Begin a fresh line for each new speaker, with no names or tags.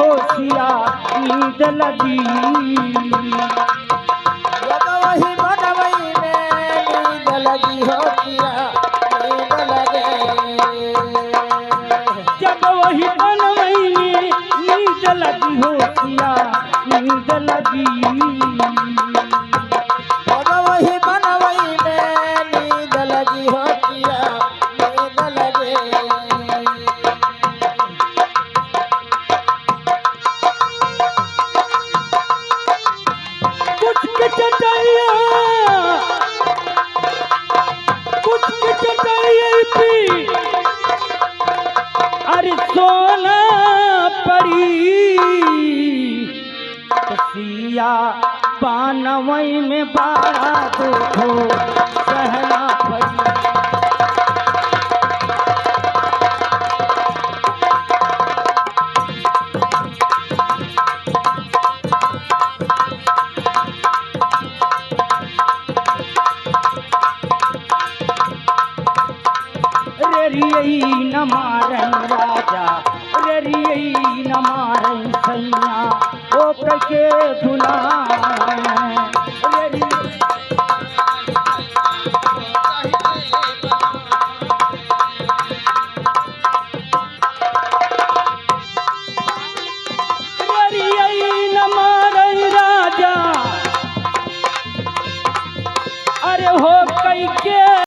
होशिया नींद लगी।
जब वही बनवई में नींद लगी होशिया नींद लगे।
जब वही बनवई में नींद लगी होशिया नींद लगी।
जब वही बनवई में नींद लगी होशिया नींद लगे।
कुछ के चटाइया पी अरे सोना पड़ी सिया पानवई में बाड़ा दुखो सहना पड़ी। रेरियई न मारन राजा रेरियई न मारन सैया ओ कके भुलाए।